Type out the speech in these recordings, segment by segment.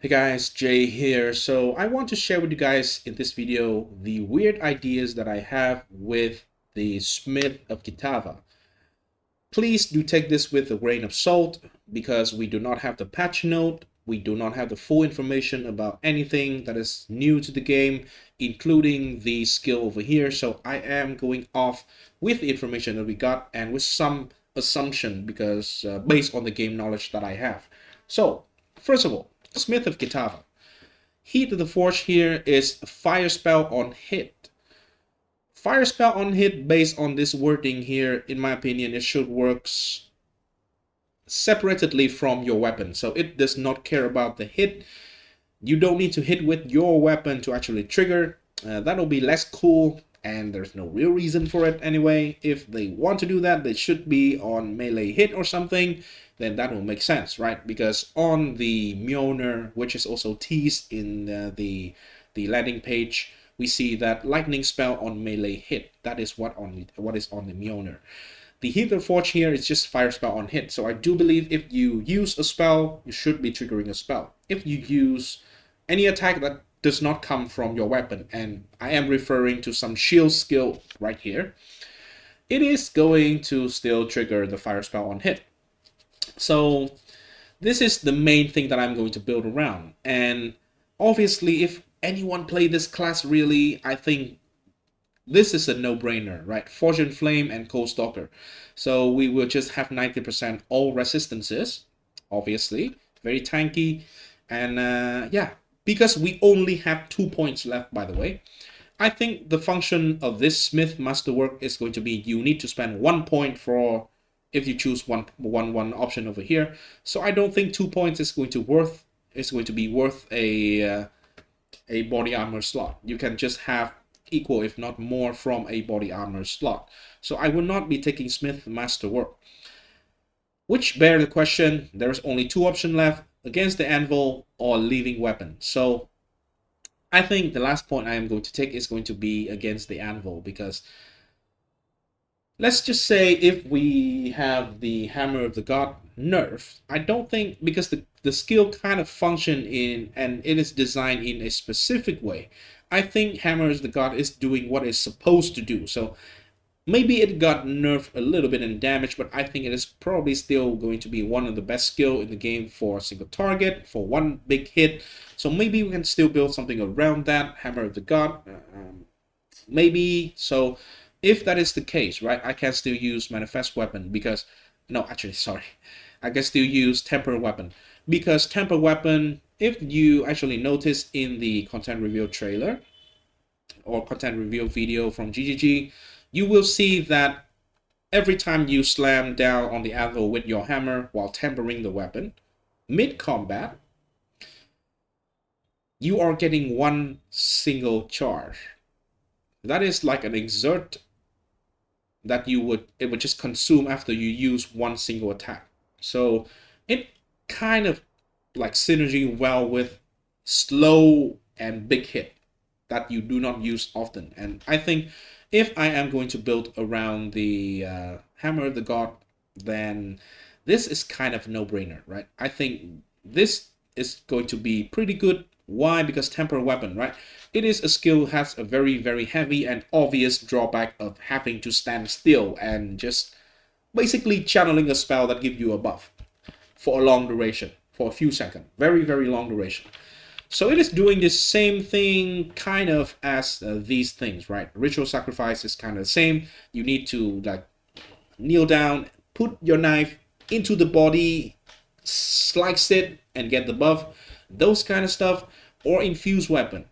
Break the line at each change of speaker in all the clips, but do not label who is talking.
Hey guys, Jay here. So I want to share with you guys in this video the weird ideas that I have with the Smith of Kitava. Please do take this with a grain of salt because we do not have the patch note. We do not have the full information about anything that is new to the game, including the skill over here. So I am going off with the information that we got and with some assumption because based on the game knowledge that I have. So first of all, Smith of Kitava. Heat of the Forge here is a fire spell on hit. Fire spell on hit based on this wording here, in my opinion, it should work separately from your weapon. So it does not care about the hit. You don't need to hit with your weapon to actually trigger. That'll be less cool and there's no real reason for it anyway. If they want to do that, they should be on melee hit or something, then that will make sense, right? Because on the Mjolnir, which is also teased in the landing page, we see that lightning spell on melee hit. That is what is on the Mjolnir. The Hither Forge here is just fire spell on hit. So I do believe if you use a spell, you should be triggering a spell. If you use any attack that does not come from your weapon, and I am referring to some shield skill right here, it is going to still trigger the fire spell on hit. So this is the main thing that I'm going to build around. And obviously, if anyone play this class really, I think this is a no-brainer, right? Forge and Flame and Cold Stalker. So we will just have 90% all resistances, obviously. Very tanky. And yeah, because we only have 2 points left, by the way. I think the function of this Smith Masterwork is going to be you need to spend 1 point for if you choose one option over here. So I don't think 2 points is going to be worth a body armor slot. You can just have equal if not more from a body armor slot. So I will not be taking Smith Masterwork. Which bear the question, there is only 2 options left, against the anvil or leaving weapon. So I think the last point I am going to take is going to be against the anvil, because let's just say if we have the Hammer of the God nerf, I don't think, because the skill kind of function in, and it is designed in a specific way, I think Hammer of the God is doing what it's supposed to do. So maybe it got nerfed a little bit in damage, but I think it is probably still going to be one of the best skill in the game for a single target, for one big hit. So maybe we can still build something around that, Hammer of the God. Maybe. So if that is the case, right, I can still use Manifest Weapon because, no, actually, sorry. I can still use Temper Weapon because Temper Weapon, if you actually notice in the content reveal trailer or content reveal video from GGG, you will see that every time you slam down on the anvil with your hammer while tempering the weapon, mid-combat, you are getting one single charge. That is like an exert that it would just consume after you use one single attack. So it kind of like synergy well with slow and big hit that you do not use often. And I think if I am going to build around the Hammer of the God, then this is kind of no-brainer, right? I think this is going to be pretty good. Why? Because Temper Weapon, right? It is a skill has a very, very heavy and obvious drawback of having to stand still and just basically channeling a spell that gives you a buff for a long duration, for a few seconds. Very, very long duration. So it is doing the same thing kind of as these things, right? Ritual Sacrifice is kind of the same. You need to like kneel down, put your knife into the body, slice it and get the buff. Those kind of stuff. Or Infuse Weapon,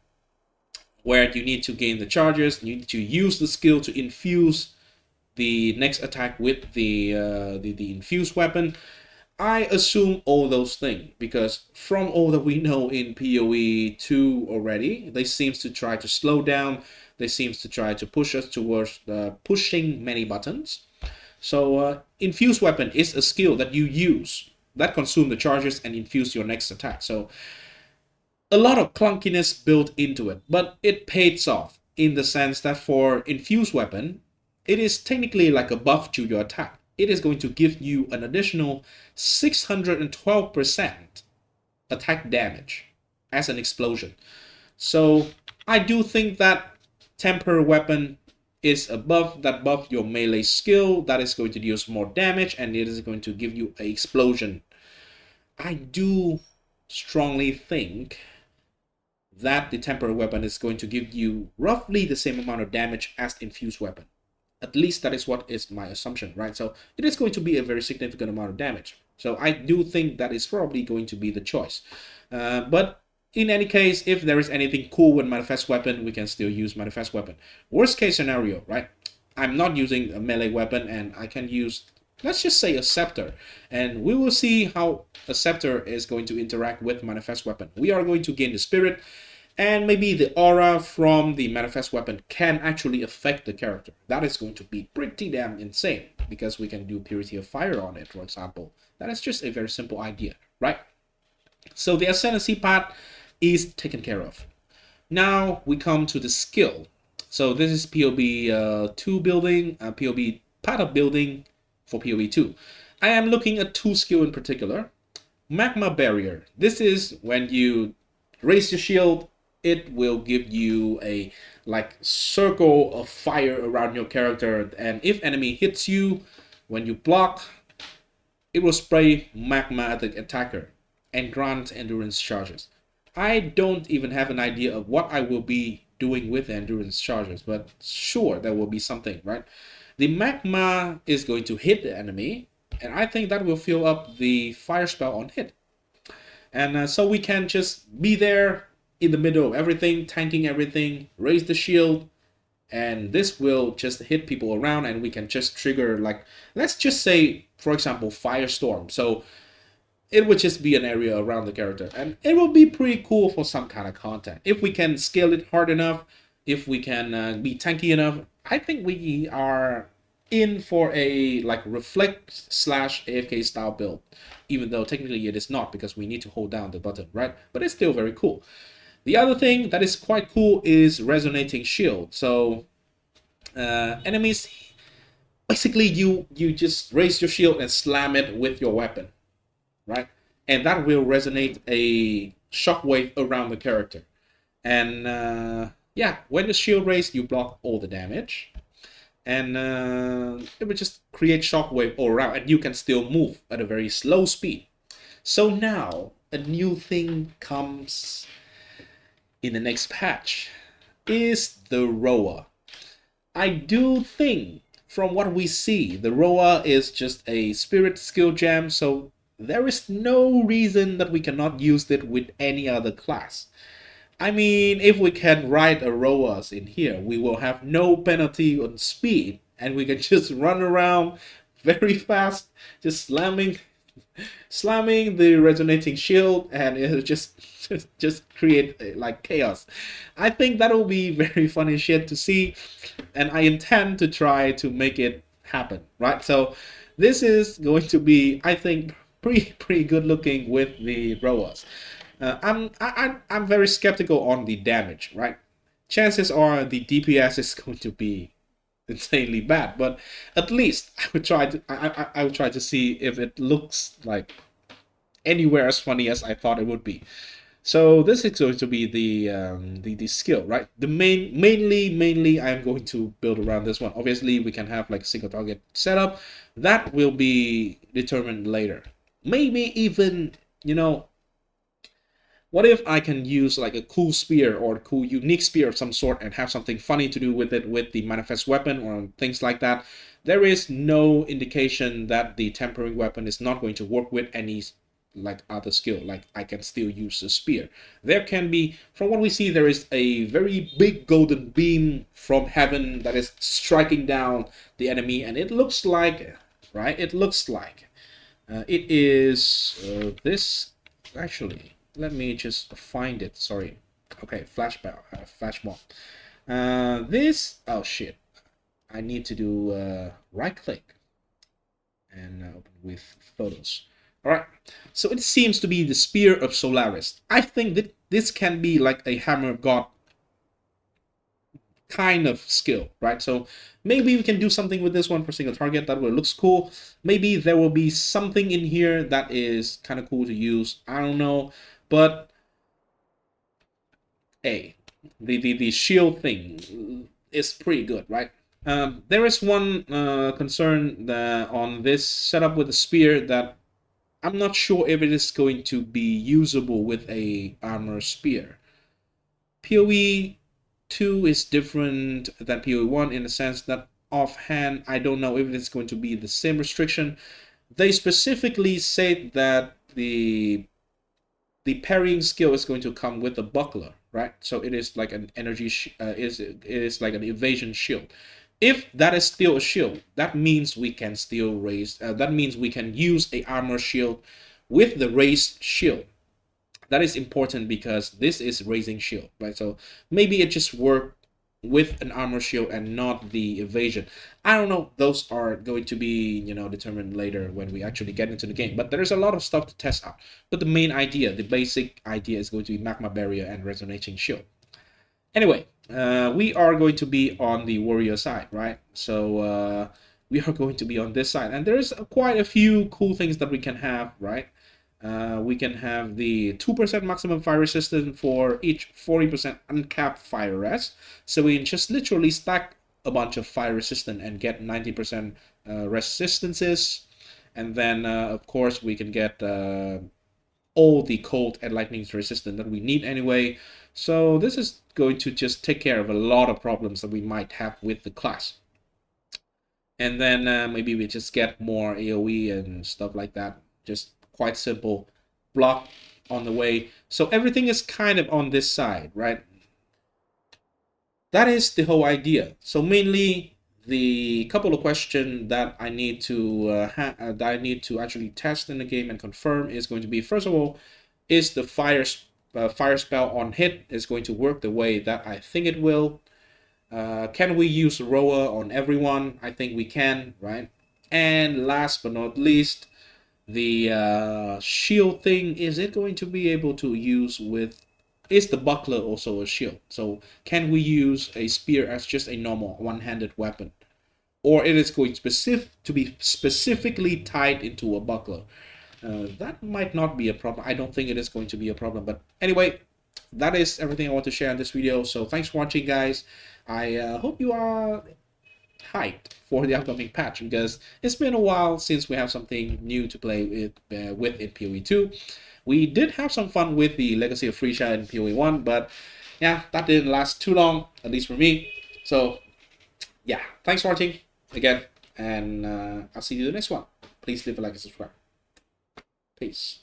where you need to gain the charges. You need to use the skill to infuse the next attack with the infused weapon. I assume all those things because from all that we know in POE2 already, they seems to try to slow down. They seems to try to push us towards pushing many buttons. So infused weapon is a skill that you use that consume the charges and infuse your next attack. So a lot of clunkiness built into it, but it pays off in the sense that for infused weapon, it is technically like a buff to your attack. It is going to give you an additional 612% attack damage as an explosion. So I do think that temper weapon is above your melee skill, that is going to deal more damage, and it is going to give you an explosion. I do strongly think that the temporary weapon is going to give you roughly the same amount of damage as the infused weapon. At least that is what is my assumption, right? So it is going to be a very significant amount of damage. So I do think that is probably going to be the choice. But in any case, if there is anything cool with manifest weapon, we can still use manifest weapon. Worst case scenario, right? I'm not using a melee weapon and I can use, let's just say, a scepter, and we will see how a scepter is going to interact with manifest weapon. We are going to gain the spirit, and maybe the aura from the manifest weapon can actually affect the character. That is going to be pretty damn insane, because we can do purity of fire on it, for example. That is just a very simple idea, right? So the ascendancy part is taken care of. Now we come to the skill. So this is POE2 building, POE part of building for POE2. I am looking at two skill in particular. Magma barrier. This is when you raise your shield, it will give you a like circle of fire around your character, and if enemy hits you when you block, it will spray magma at the attacker and grant endurance charges. I don't even have an idea of what I will be doing with endurance charges, but sure, there will be something, right? The magma is going to hit the enemy, and I think that will fill up the fire spell on hit. And so we can just be there in the middle of everything, tanking everything, raise the shield, and this will just hit people around, and we can just trigger, like, let's just say, for example, firestorm. So it would just be an area around the character, and it will be pretty cool for some kind of content. If we can scale it hard enough, if we can be tanky enough, I think we are in for a like reflect slash AFK style build, even though technically it is not, because we need to hold down the button, right? But it's still very cool. The other thing that is quite cool is resonating shield. So enemies, basically you just raise your shield and slam it with your weapon, right? And that will resonate a shockwave around the character. And yeah, when the shield raised, you block all the damage, and it would just create shockwave all around, and you can still move at a very slow speed. So now a new thing comes in the next patch is the Rhoa. I do think from what we see, the Rhoa is just a spirit skill gem, so there is no reason that we cannot use it with any other class. I mean, if we can ride a Rhoas in here, we will have no penalty on speed, and we can just run around very fast, just slamming the resonating shield, and it'll just create like chaos. I think that'll be very funny shit to see, and I intend to try to make it happen, right? So this is going to be, I think, pretty good looking with the Rhoas. I'm very skeptical on the damage, right? Chances are the DPS is going to be insanely bad, but at least I would try to see if it looks like anywhere as funny as I thought it would be. So this is going to be the skill, right? The mainly I'm going to build around this one. Obviously, we can have like single target setup. That will be determined later. Maybe even, you know, what if I can use like a cool spear or a cool unique spear of some sort and have something funny to do with it with the manifest weapon or things like that? There is no indication that the tempering weapon is not going to work with any like other skill. Like I can still use a spear. There can be, from what we see, there is a very big golden beam from heaven that is striking down the enemy, and it looks like, right? It looks like it is this actually. Let me just find it. Sorry. Okay, flashbomb. This. Oh shit. I need to do right click and open with photos. All right. So it seems to be the Spear of Solaris. I think that this can be like a Hammer of God kind of skill, right? So maybe we can do something with this one for single target that will looks cool. Maybe there will be something in here that is kind of cool to use. I don't know, but hey, the shield thing is pretty good, right? There is one concern on this setup with the spear that I'm not sure if it is going to be usable with a armor spear. POE2 is different than POE1 in the sense that offhand I don't know if it's going to be the same restriction. They specifically said that the parrying skill is going to come with the buckler, right? So it is like an energy, it is like an evasion shield. If that is still a shield, that means we can still raise. That means we can use a armor shield with the raised shield. That is important because this is raising shield, right? So maybe it just worked with an armor shield and not the evasion. I don't know. Those are going to be, determined later when we actually get into the game. But there's a lot of stuff to test out. But the main idea, the basic idea, is going to be magma barrier and resonating shield. Anyway, we are going to be on the warrior side, right? So we are going to be on this side, and there's quite a few cool things that we can have, right? We can have the 2% maximum fire resistance for each 40% uncapped fire rest. So we can just literally stack a bunch of fire resistant and get 90% resistances. And then, of course, we can get all the cold and lightning resistant that we need anyway. So this is going to just take care of a lot of problems that we might have with the class. And then maybe we just get more AoE and stuff like that. Just quite simple block on the way. So everything is kind of on this side, right? That is the whole idea. So mainly the couple of questions that I need to actually test in the game and confirm is going to be, first of all, is the fire spell on hit is going to work the way that I think it will. Can we use Rhoa on everyone? I think we can, right? And last but not least, the shield thing, is it going to be able to use with, is the buckler also a shield? So can we use a spear as just a normal one-handed weapon? Or it is going to be specifically tied into a buckler? That might not be a problem. I don't think it is going to be a problem. But anyway, that is everything I want to share in this video. So thanks for watching, guys. I hope you are hyped for the upcoming patch, because it's been a while since we have something new to play with in POE2. We did have some fun with the Legacy of Frisia in POE1, but yeah, that didn't last too long, at least for me. So yeah, thanks for watching again, and I'll see you in the next one. Please leave a like and subscribe. Peace.